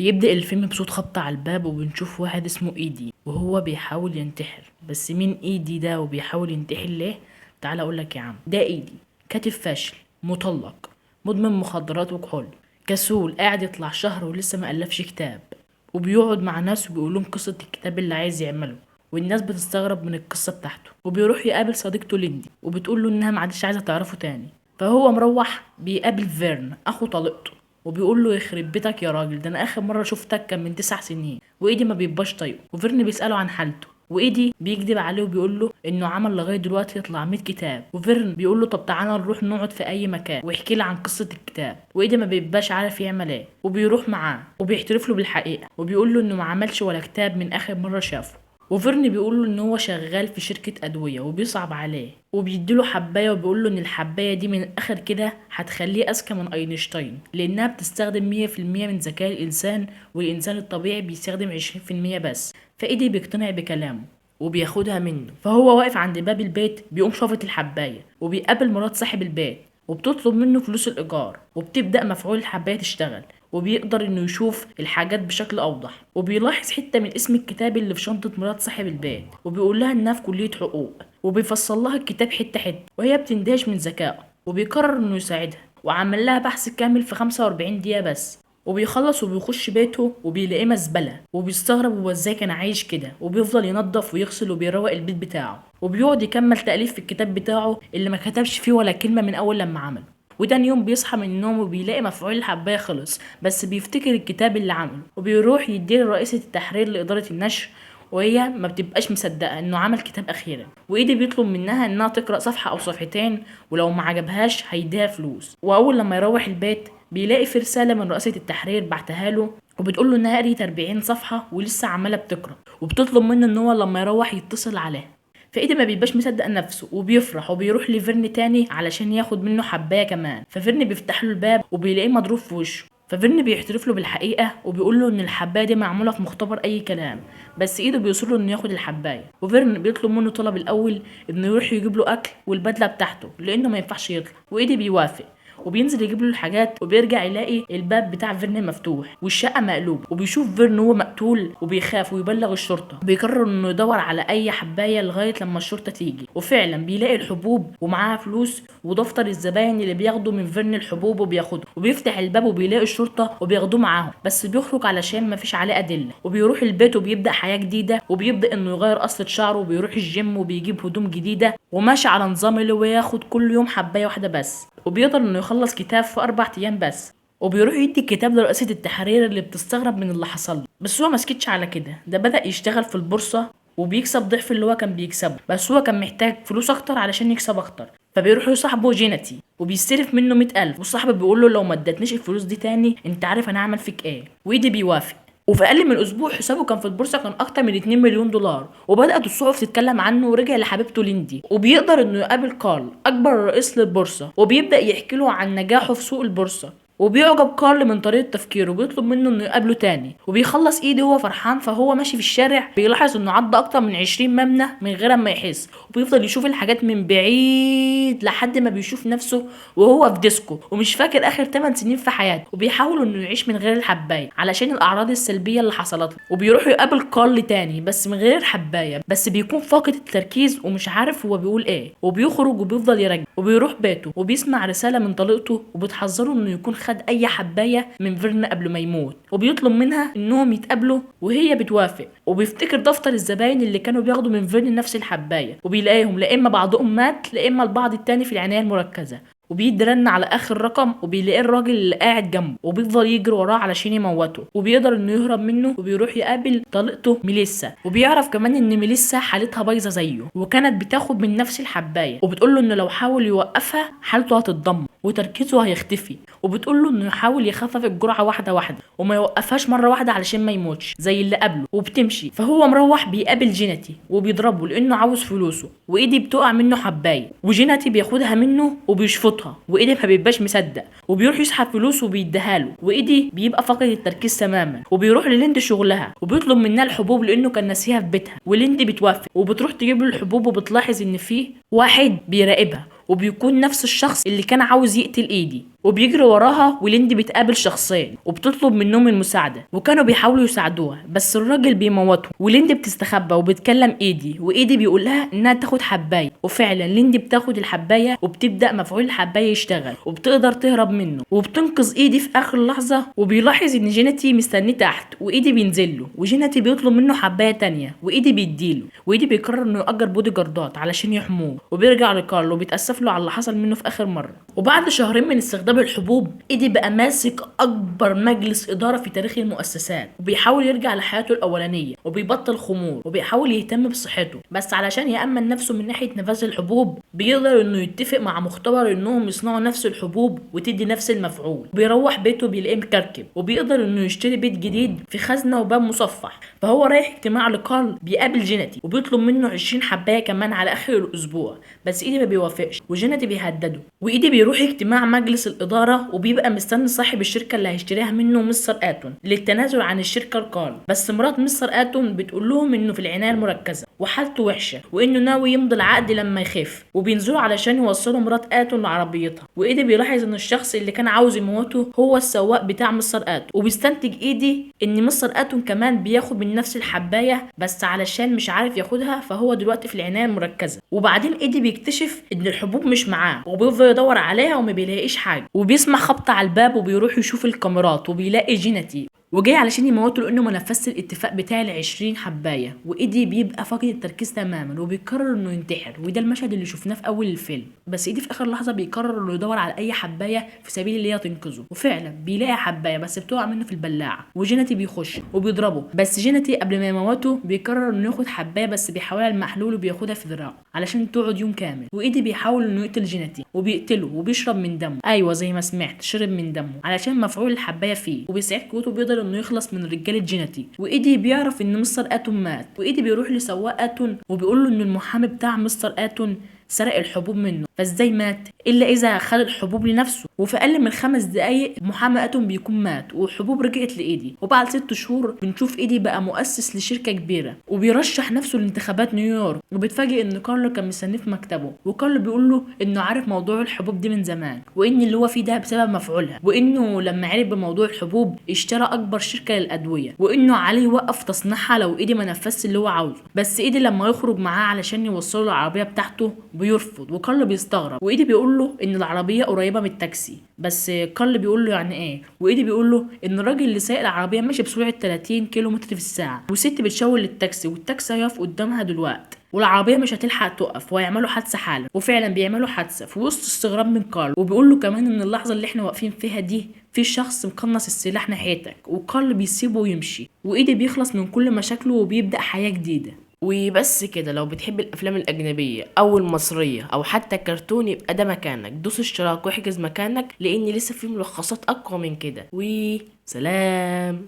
بيبدأ الفيلم بصوت خبط على الباب وبنشوف واحد اسمه ايدي وهو بيحاول ينتحر. بس مين ايدي ده وبيحاول ينتحر ليه؟ تعال اقولك يا عم. ده ايدي كاتب فاشل، مطلق، مدمن مخدرات وكحول، كسول، قاعد يطلع شهر ولسه ما ألفش كتاب، وبيقعد مع ناس وبيقول لهم قصة الكتاب اللي عايز يعمله، والناس بتستغرب من القصة بتاعته. وبيروح يقابل صديقته ليندي وبتقول له انها معادش عايزة تعرفه تاني. فهو مروح بيقابل فيرن اخو طليقته وبيقول له يخرب بيتك يا راجل، ده انا اخر مره شفتك كان من 9 سنين. وايدي ما بيبقاش طايقه، وفيرن بيساله عن حالته وايدي بيكذب عليه وبيقول له انه عمل لغايه دلوقتي يطلع 100 كتاب. وفيرن بيقول له طب تعالى نروح نقعد في اي مكان ويحكي لي عن قصه الكتاب. وايدي ما بيبقاش عارف يعمل ايه وبيروح معاه وبيعترف له بالحقيقه وبيقول له انه ما عملش ولا كتاب من اخر مره شافه. وفيرن بيقول له ان هو شغال في شركة ادوية وبيصعب عليه وبيديله حباية وبيقول له ان الحباية دي من الاخر كده هتخليه اذكى من اينشتاين، لانها بتستخدم 100% من ذكاء الانسان والانسان الطبيعي بيستخدم 20% بس. فايدي بيقتنع بكلامه وبياخدها منه. فهو واقف عند باب البيت بيقوم شافط الحباية وبيقابل مرات صاحب البيت وبتطلب منه فلوس الإيجار، وبتبدأ مفعول الحباية تشتغل وبيقدر إنه يشوف الحاجات بشكل أوضح. وبيلاحظ حتة من اسم الكتاب اللي في شنطة مرات صاحب البيت وبيقول لها إنها في كلية حقوق، وبيفصل لها الكتاب حتة حتة وهي بتندهش من ذكائه. وبيقرر إنه يساعدها وعمل لها بحث كامل في 45 دقيقة بس. وبيخلص وبيخش بيته وبيلاقيه مزبلة وبيستغرب هو ازاي كان عايش كده. وبيفضل ينظف ويغسل وبيروق البيت بتاعه وبيقعد يكمل تأليف في الكتاب بتاعه اللي ما كتبش فيه ولا كلمة من أول لما عمله. وتاني يوم بيصحى من النوم وبيلاقي مفعول الحباية خلص، بس بيفتكر الكتاب اللي عمله وبيروح يديه لرئيسة التحرير لإدارة النشر، وهي ما بتبقاش مصدقة انه عمل كتاب اخيرا. وايدي بيطلب منها انها تقرأ صفحة او صفحتين ولو ما عجبهاش هيديها فلوس. واول لما يروح البيت بيلاقي في رسالة من رئيسة التحرير بعتها له وبتقول له انها قريت 40 صفحة ولسه عمالة بتقرأ، وبتطلب منه ان هو لما يروح يتصل عليها. فايدي ما بيبقاش مصدق نفسه وبيفرح وبيروح لفيرن تاني علشان ياخد منه حبايه كمان. ففيرن بيفتح له الباب وبيلاقيه مضروب في وشه. ففيرن بيعترف له بالحقيقه وبيقول له ان الحبايه دي معموله في مختبر اي كلام، بس ايده بيصر له انه ياخد الحبايه. وفيرن بيطلب منه طلب الاول انه يروح يجيب له اكل والبدله بتاعته لانه ما ينفعش يطلع، وايدي بيوافق وبينزل يجيب له الحاجات. وبيرجع يلاقي الباب بتاع فيرن مفتوح والشقه مقلوبه، وبيشوف فيرن هو مقتول وبيخاف ويبلغ الشرطه. بيقرر انه يدور على اي حبايه لغايه لما الشرطه تيجي، وفعلا بيلاقي الحبوب ومعاها فلوس ودفتر الزباين اللي بياخدوا من فيرن الحبوب وبياخده. وبيفتح الباب وبيلاقي الشرطه وبياخدوه معاهم، بس بيخرج علشان مفيش عليه ادله. وبيروح البيت وبيبدا حياه جديده وبيبدا انه يغير قصه شعره وبيروح الجيم وبيجيب هدوم جديده وماشي على نظام اللي هو ياخد كل يوم حبايه واحده بس. وبيقدر انه يخلص كتاب في 4 ايام بس. وبيروح يدي الكتاب لرئيسة التحرير اللي بتستغرب من اللي حصل له. بس هو مسكتش على كده، ده بدأ يشتغل في البورصة وبيكسب ضعف اللي هو كان بيكسبه، بس هو كان محتاج فلوس اكتر علشان يكسب اكتر. فبيروح لصاحبه جيناتي وبيستلف منه 100,000، والصاحب بيقول له لو ما ادتنيش الفلوس دي تاني انت عارف انا هعمل فيك ايه. وايدي بيوافق. وفي اقل من اسبوع حسابه كان في البورصه كان اكتر من 2 مليون دولار، وبدات الصحف تتكلم عنه ورجع لحبيبته ليندي. وبيقدر انه يقابل كارل اكبر رئيس للبورصه وبيبدا يحكي له عن نجاحه في سوق البورصه. وبيعجب كارل من طريقه تفكيره وبيطلب منه انه يقابله تاني. وبيخلص ايدي وهو فرحان. فهو ماشي في الشارع بيلاحظ انه عدى اكتر من 20 مبنى من غير ما يحس، وبيفضل يشوف الحاجات من بعيد لحد ما بيشوف نفسه وهو في ديسكو ومش فاكر اخر 8 سنين في حياته. وبيحاول انه يعيش من غير الحبايه علشان الاعراض السلبيه اللي حصلت له. وبيروح يقابل كارل تاني بس من غير الحبايه، بس بيكون فاقد التركيز ومش عارف هو بيقول ايه. وبيخرج وبيفضل يرجع وبيروح بيته وبيسمع رساله من طليقته وبتحذره انه يكون خد اي حبايه من فيرن قبل ما يموت، وبيطلب منها انهم يتقابلوا وهي بتوافق. وبيفتكر دفتر الزباين اللي كانوا بياخدوا من فيرن نفس الحبايه وبيلاقيهم لا اما بعضهم مات لا اما البعض التاني في العنايه المركزه. وبيدرن على اخر رقم وبيلاقي الراجل اللي قاعد جنبه وبيفضل يجري وراه علشان يموته. وبيقدر انه يهرب منه وبيروح يقابل طليقته ميليسا. وبيعرف كمان ان ميليسا حالتها بايظه زيه وكانت بتاخد من نفس الحبايه، وبتقول له انه لو حاول يوقفها حالته هتتدمر وتركيزه هيختفي. وبتقول له انه يحاول يخفف الجرعه واحده واحده وما يوقفهاش مره واحده علشان ما يموتش زي اللي قبله. وبتمشي. فهو مروح بيقابل جيناتي وبيضربه لانه عاوز فلوسه. وايدي بتقع منه حبايه وجيناتي بياخدها منه وبيشفطها، وايدي ما بيبقاش مصدق وبيروح يسحب فلوسه وبيديها له. وايدي بيبقى فاقد التركيز تماما وبيروح لليند شغلها وبيطلب منها الحبوب لانه كان ناسيها في بيتها. وليند بتوافق وبتروح تجيب له الحبوب وبتلاحظ ان فيه واحد بيراقبها وبيكون نفس الشخص اللي كان عاوز يقتل ايدي. وبيجري وراها، وليندي بتقابل شخصين وبتطلب منهم المساعده، وكانوا بيحاولوا يساعدوها بس الراجل بيموتهم. وليندي بتستخبى وبتكلم ايدي، وايدي بيقول لها انها تاخد حبايه، وفعلا ليندي بتاخد الحبايه وبتبدا مفعول الحبايه يشتغل وبتقدر تهرب منه وبتنقذ ايدي في اخر لحظه. وبيلاحظ ان جيناتي مستنيه تحت، وايدي بينزل له، وجيناتي بيطلب منه حبايه تانية وايدي بيديله، وايدي بيقرر انه يأجر بودي جاردات علشان يحموه. وبيرجع لكارل وبيتأسف له على اللي حصل منه في اخر مره. وبعد شهرين من استخدام الحبوب، ايدي بقى ماسك اكبر مجلس اداره في تاريخ المؤسسات، وبيحاول يرجع لحياته الاولانيه وبيبطل خمور وبيحاول يهتم بصحته. بس علشان يأمن نفسه من ناحيه نفاذ الحبوب، بيقدر انه يتفق مع مختبر انهم يصنعوا نفس الحبوب وتدي نفس المفعول. بيروح بيته بيلاقيه مكركب، وبيقدر انه يشتري بيت جديد في خزنه وباب مصفح. فهو رايح اجتماع لكارل، بيقابل جيناتي وبيطلب منه 20 حبايه كمان على اخر الاسبوع، بس ايدي ما بيوافقش وجيناتي بيهدده. وايدي بيروح اجتماع مجلس الاداره وبيبقى مستني صاحب الشركه اللي هيشتريها منه مستر اتون للتنازل عن الشركه لكارل. بس مرات مستر اتون بتقول لهم انه في العنايه المركزه وحالته وحشه، وانه ناوي يمضي العقد لما يخف. وبينزلوا علشان يوصلوا مرات اتون لعربيتها، وايدي بيلاحظ ان الشخص اللي كان عاوز يموته هو السواق بتاع مستر اتون. وبيستنتج ايدي ان مستر اتون كمان بياخد من نفس الحبايه، بس علشان مش عارف ياخدها فهو دلوقتي في العنايه المركزه. وبعدين ايدي بيكتشف ان الحبوب مش معاه، وبيفضل يدور عليها وما بيلاقيش حاجه، وبيسمع خبط على الباب وبيروح يشوف الكاميرات وبيلاقي جيناتي وجاي علشان يموته لانه ما نفذش الاتفاق بتاع ال20 حبايه. وايدي بيبقى فاقد التركيز تماما وبيقرر انه ينتحر، وده المشهد اللي شفناه في اول الفيلم. بس ايدي في اخر لحظه بيقرر انه يدور على اي حبايه في سبيل اللي هي تنقذه، وفعلا بيلاقي حبايه بس بتقع منه في البلاعه. وجيناتي بيخش وبيضربه، بس جيناتي قبل ما يموته بيقرر انه ياخد حبايه بس بيحولها المحلول وبياخدها في ذراعه علشان تقعد يوم كامل. وايدي بيحاول انه يقتل جيناتي وبيقتله وبيشرب من دمه. ايوه زي ما سمعت، شرب من دمه علشان مفعول الحبايه فيه، وبيساعد قوته بيقدر انه يخلص من رجاله جيناتي. وايدي بيعرف ان مستر اتون مات، وايدي بيروح لسواق اتون وبيقول له ان المحامي بتاع مستر اتون سرق الحبوب منه. فازاي مات الا اذا خد الحبوب لنفسه؟ وفي اقل من 5 دقايق محامي اتون بيكون مات والحبوب رجعت لايدي. وبعد 6 شهور بنشوف ايدي بقى مؤسس لشركه كبيره وبيرشح نفسه لانتخابات نيويورك. وبيتفاجئ ان كارلو كان مستنيه في مكتبه، وكارلو بيقول له انه عارف موضوع الحبوب دي من زمان، وان اللي هو فيه ده بسبب مفعولها، وانه لما عرف بموضوع الحبوب اشترى اكبر شركه للادويه، وانه عليه يوقف تصنيعها لو ايدي ما نفذش اللي هو عاوزه. بس ايدي لما يخرج معاه علشان يوصله العربيه بتاعته بيرفض، وكارل بيستغرب. وايدي بيقول له ان العربيه قريبه من التاكسي، بس كارل بيقول له يعني ايه؟ وايدي بيقول له ان الراجل اللي سايق العربيه ماشي بسرعه 30 كيلومتر في الساعه، وست بتشاور للتاكسي والتاكسي هيقف قدامها دلوقتي والعربيه مش هتلحق تقف وهيعملوا حادثه حالا. وفعلا بيعملوا حادثه في وسط استغراب من كارل. وبيقول له كمان ان اللحظه اللي احنا واقفين فيها دي في شخص مقنص السلاح ناحيتك، وكارل بيسيبه ويمشي، وايدي بيخلص من كل مشاكله وبيبدا حياه جديده. وبس كده. لو بتحب الافلام الاجنبيه او المصريه او حتى كرتون، يبقى ده مكانك. دوس اشتراك واحجز مكانك، لان لسه في ملخصات اقوى من كده. وسلام.